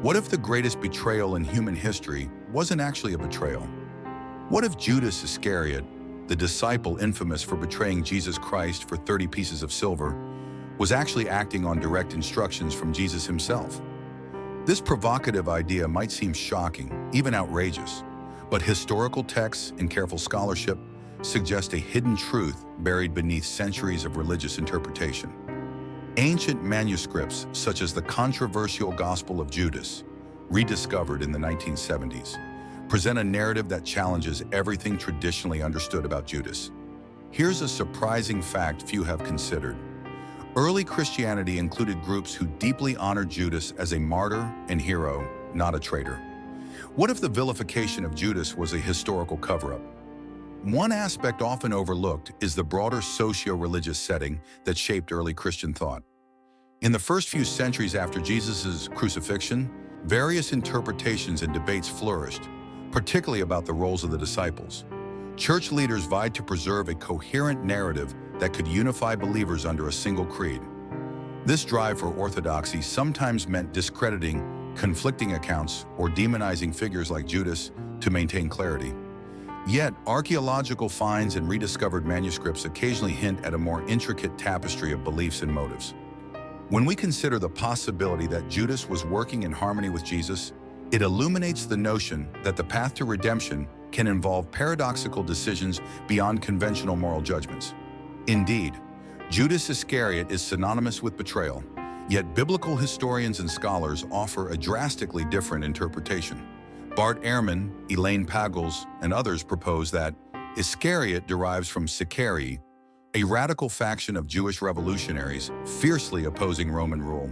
What if the greatest betrayal in human history wasn't actually a betrayal? What if Judas Iscariot, the disciple infamous for betraying Jesus Christ for 30 pieces of silver, was actually acting on direct instructions from Jesus himself? This provocative idea might seem shocking, even outrageous, but historical texts and careful scholarship suggest a hidden truth buried beneath centuries of religious interpretation. Ancient manuscripts, such as the controversial Gospel of Judas, rediscovered in the 1970s, present a narrative that challenges everything traditionally understood about Judas. Here's a surprising fact few have considered. Early Christianity included groups who deeply honored Judas as a martyr and hero, not a traitor. What if the vilification of Judas was a historical cover-up? One aspect often overlooked is the broader socio-religious setting that shaped early Christian thought. In the first few centuries after Jesus' crucifixion, various interpretations and debates flourished, particularly about the roles of the disciples. Church leaders vied to preserve a coherent narrative that could unify believers under a single creed. This drive for orthodoxy sometimes meant discrediting conflicting accounts or demonizing figures like Judas to maintain clarity. Yet, archaeological finds and rediscovered manuscripts occasionally hint at a more intricate tapestry of beliefs and motives. When we consider the possibility that Judas was working in harmony with Jesus, it illuminates the notion that the path to redemption can involve paradoxical decisions beyond conventional moral judgments. Indeed, Judas Iscariot is synonymous with betrayal, yet biblical historians and scholars offer a drastically different interpretation. Bart Ehrman, Elaine Pagels, and others propose that Iscariot derives from Sicarii, a radical faction of Jewish revolutionaries fiercely opposing Roman rule,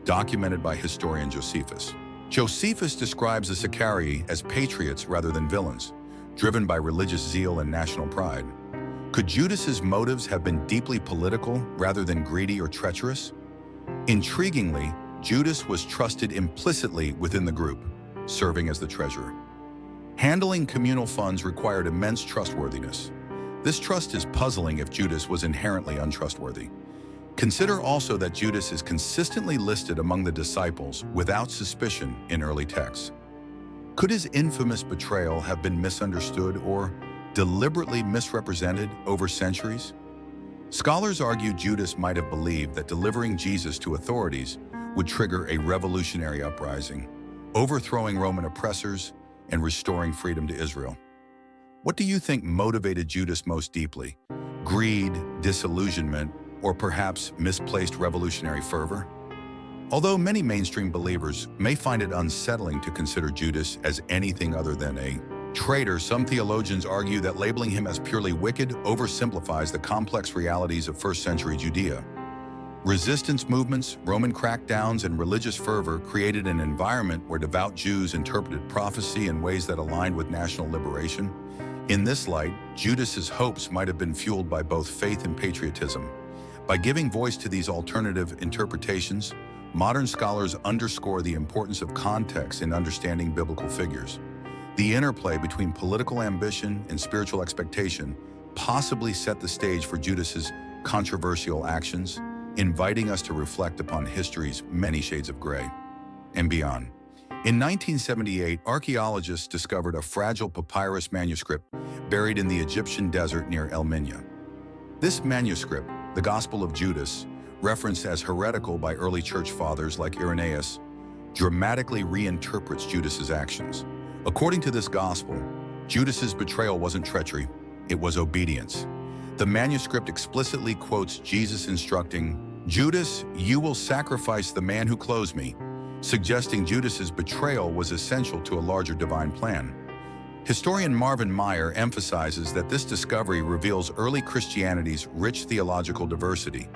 documented by historian Josephus. Josephus describes the Sicarii as patriots rather than villains, driven by religious zeal and national pride. Could Judas's motives have been deeply political rather than greedy or treacherous? Intriguingly, Judas was trusted implicitly within the group, serving as the treasurer. Handling communal funds required immense trustworthiness. This trust is puzzling if Judas was inherently untrustworthy. Consider also that Judas is consistently listed among the disciples without suspicion in early texts. Could his infamous betrayal have been misunderstood or deliberately misrepresented over centuries? Scholars argue Judas might have believed that delivering Jesus to authorities would trigger a revolutionary uprising, overthrowing Roman oppressors and restoring freedom to Israel. What do you think motivated Judas most deeply? Greed, disillusionment, or perhaps misplaced revolutionary fervor? Although many mainstream believers may find it unsettling to consider Judas as anything other than a traitor, some theologians argue that labeling him as purely wicked oversimplifies the complex realities of first-century Judea. Resistance movements, Roman crackdowns, and religious fervor created an environment where devout Jews interpreted prophecy in ways that aligned with national liberation. In this light, Judas's hopes might have been fueled by both faith and patriotism. By giving voice to these alternative interpretations, modern scholars underscore the importance of context in understanding biblical figures. The interplay between political ambition and spiritual expectation possibly set the stage for Judas's controversial actions, inviting us to reflect upon history's many shades of gray and beyond. In 1978, archaeologists discovered a fragile papyrus manuscript buried in the Egyptian desert near El Minya. This manuscript, the Gospel of Judas, referenced as heretical by early church fathers like Irenaeus, dramatically reinterprets Judas's actions. According to this gospel, Judas's betrayal wasn't treachery, it was obedience. The manuscript explicitly quotes Jesus instructing, "Judas, you will sacrifice the man who clothes me," suggesting Judas's betrayal was essential to a larger divine plan. Historian Marvin Meyer emphasizes that this discovery reveals early Christianity's rich theological diversity.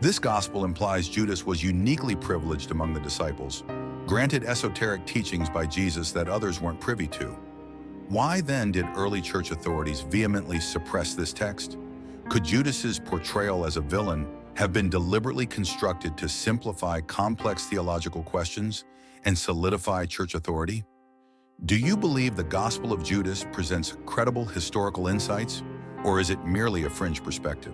This gospel implies Judas was uniquely privileged among the disciples, granted esoteric teachings by Jesus that others weren't privy to. Why then did early church authorities vehemently suppress this text? Could Judas's portrayal as a villain have been deliberately constructed to simplify complex theological questions and solidify church authority? Do you believe the Gospel of Judas presents credible historical insights, or is it merely a fringe perspective?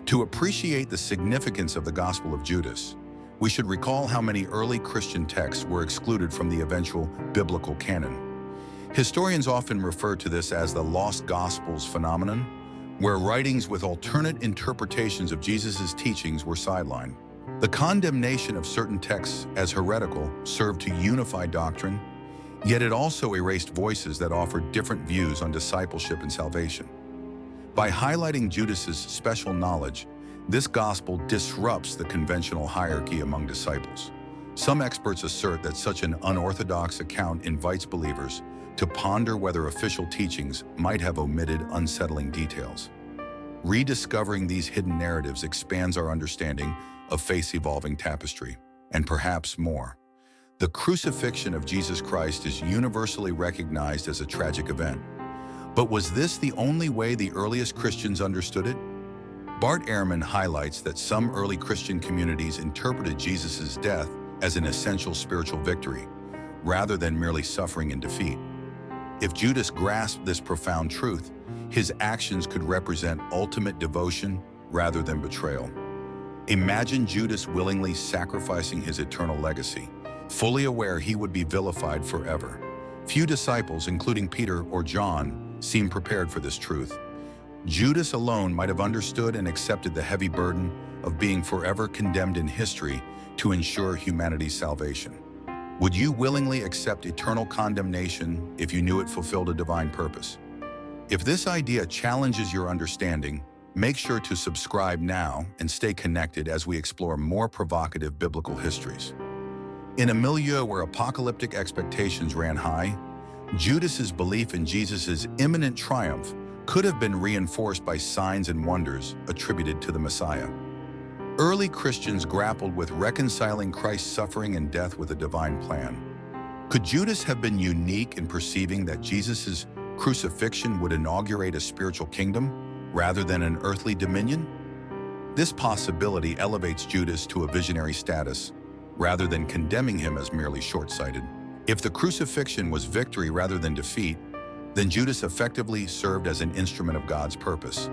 To appreciate the significance of the Gospel of Judas, we should recall how many early Christian texts were excluded from the eventual biblical canon. Historians often refer to this as the lost Gospels phenomenon, where writings with alternate interpretations of Jesus' teachings were sidelined. The condemnation of certain texts as heretical served to unify doctrine, yet it also erased voices that offered different views on discipleship and salvation. By highlighting Judas's special knowledge, this gospel disrupts the conventional hierarchy among disciples. Some experts assert that such an unorthodox account invites believers to ponder whether official teachings might have omitted unsettling details. Rediscovering these hidden narratives expands our understanding of faith's evolving tapestry, and perhaps more. The crucifixion of Jesus Christ is universally recognized as a tragic event. But was this the only way the earliest Christians understood it? Bart Ehrman highlights that some early Christian communities interpreted Jesus' death as an essential spiritual victory, rather than merely suffering and defeat. If Judas grasped this profound truth, his actions could represent ultimate devotion rather than betrayal. Imagine Judas willingly sacrificing his eternal legacy, fully aware he would be vilified forever. Few disciples, including Peter or John, seemed prepared for this truth. Judas alone might have understood and accepted the heavy burden of being forever condemned in history to ensure humanity's salvation. Would you willingly accept eternal condemnation if you knew it fulfilled a divine purpose? If this idea challenges your understanding, make sure to subscribe now and stay connected as we explore more provocative biblical histories. In a milieu where apocalyptic expectations ran high, Judas's belief in Jesus' imminent triumph could have been reinforced by signs and wonders attributed to the Messiah. Early Christians grappled with reconciling Christ's suffering and death with a divine plan. Could Judas have been unique in perceiving that Jesus' crucifixion would inaugurate a spiritual kingdom rather than an earthly dominion? This possibility elevates Judas to a visionary status, rather than condemning him as merely short-sighted. If the crucifixion was victory rather than defeat, then Judas effectively served as an instrument of God's purpose,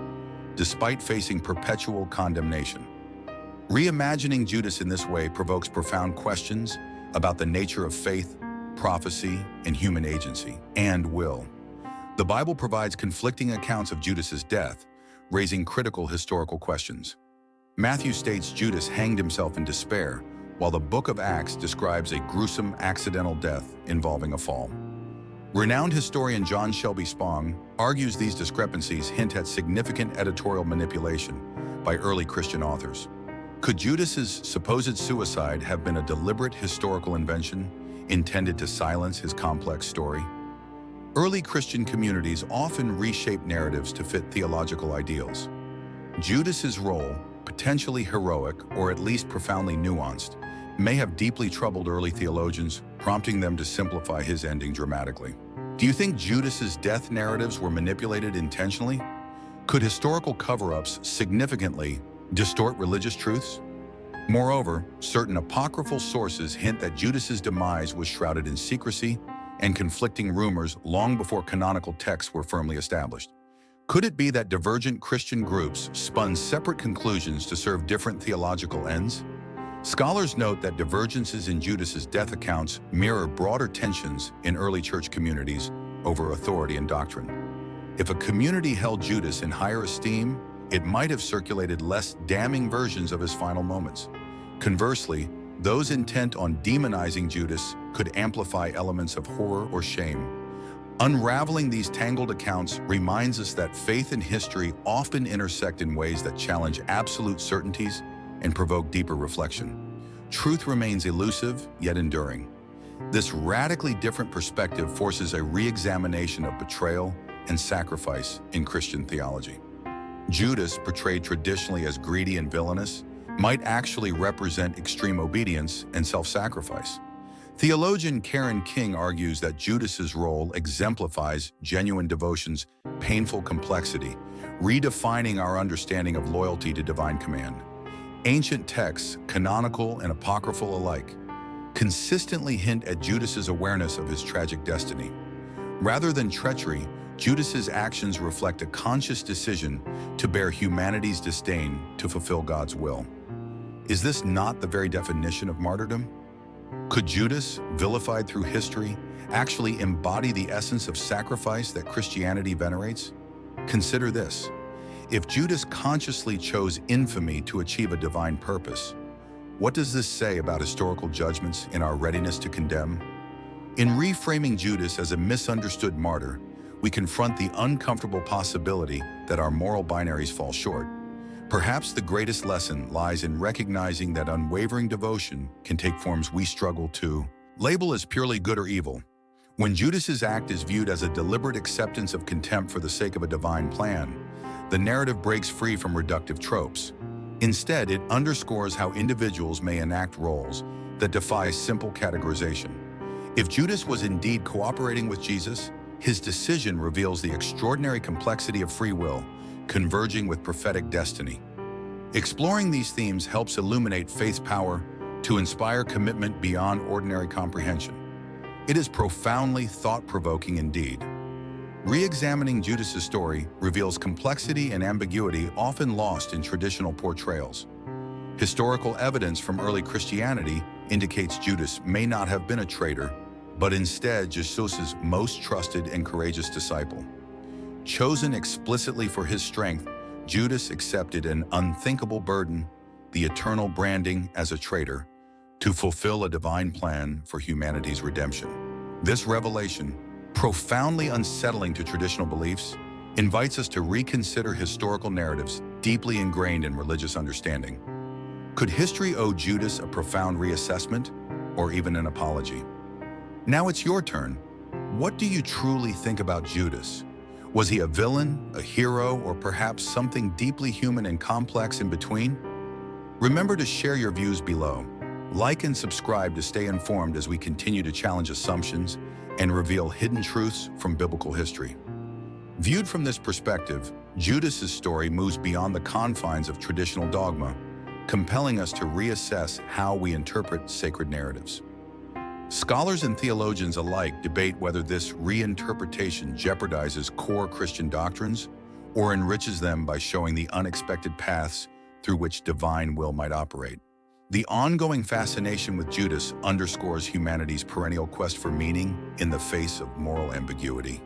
despite facing perpetual condemnation. Reimagining Judas in this way provokes profound questions about the nature of faith, prophecy, and human agency and will. The Bible provides conflicting accounts of Judas's death, raising critical historical questions. Matthew states Judas hanged himself in despair, while the book of Acts describes a gruesome accidental death involving a fall. Renowned historian John Shelby Spong argues these discrepancies hint at significant editorial manipulation by early Christian authors. Could Judas's supposed suicide have been a deliberate historical invention intended to silence his complex story? Early Christian communities often reshape narratives to fit theological ideals. Judas's role, potentially heroic or at least profoundly nuanced, may have deeply troubled early theologians, prompting them to simplify his ending dramatically. Do you think Judas's death narratives were manipulated intentionally? Could historical cover-ups significantly distort religious truths? Moreover, certain apocryphal sources hint that Judas's demise was shrouded in secrecy and conflicting rumors long before canonical texts were firmly established. Could it be that divergent Christian groups spun separate conclusions to serve different theological ends? Scholars note that divergences in Judas's death accounts mirror broader tensions in early church communities over authority and doctrine. If a community held Judas in higher esteem, it might have circulated less damning versions of his final moments. Conversely, those intent on demonizing Judas could amplify elements of horror or shame. Unraveling these tangled accounts reminds us that faith and history often intersect in ways that challenge absolute certainties and provoke deeper reflection. Truth remains elusive, yet enduring. This radically different perspective forces a re-examination of betrayal and sacrifice in Christian theology. Judas, portrayed traditionally as greedy and villainous, might actually represent extreme obedience and self-sacrifice. Theologian Karen King argues that Judas's role exemplifies genuine devotion's painful complexity, redefining our understanding of loyalty to divine command. Ancient texts, canonical and apocryphal alike, consistently hint at Judas's awareness of his tragic destiny. Rather than treachery, Judas's actions reflect a conscious decision to bear humanity's disdain to fulfill God's will. Is this not the very definition of martyrdom? Could Judas, vilified through history, actually embody the essence of sacrifice that Christianity venerates? Consider this. If Judas consciously chose infamy to achieve a divine purpose, what does this say about historical judgments in our readiness to condemn? In reframing Judas as a misunderstood martyr, we confront the uncomfortable possibility that our moral binaries fall short. Perhaps the greatest lesson lies in recognizing that unwavering devotion can take forms we struggle to label as purely good or evil. When Judas's act is viewed as a deliberate acceptance of contempt for the sake of a divine plan, the narrative breaks free from reductive tropes. Instead, it underscores how individuals may enact roles that defy simple categorization. If Judas was indeed cooperating with Jesus, his decision reveals the extraordinary complexity of free will, converging with prophetic destiny. Exploring these themes helps illuminate faith's power to inspire commitment beyond ordinary comprehension. It is profoundly thought-provoking indeed. Re-examining Judas's story reveals complexity and ambiguity often lost in traditional portrayals. Historical evidence from early Christianity indicates Judas may not have been a traitor, but instead Jesus' most trusted and courageous disciple. Chosen explicitly for his strength, Judas accepted an unthinkable burden, the eternal branding as a traitor, to fulfill a divine plan for humanity's redemption. This revelation, profoundly unsettling to traditional beliefs, invites us to reconsider historical narratives deeply ingrained in religious understanding. Could history owe Judas a profound reassessment, or even an apology? Now it's your turn. What do you truly think about Judas? Was he a villain, a hero, or perhaps something deeply human and complex in between? Remember to share your views below. Like and subscribe to stay informed as we continue to challenge assumptions and reveal hidden truths from biblical history. Viewed from this perspective, Judas's story moves beyond the confines of traditional dogma, compelling us to reassess how we interpret sacred narratives. Scholars and theologians alike debate whether this reinterpretation jeopardizes core Christian doctrines or enriches them by showing the unexpected paths through which divine will might operate. The ongoing fascination with Judas underscores humanity's perennial quest for meaning in the face of moral ambiguity.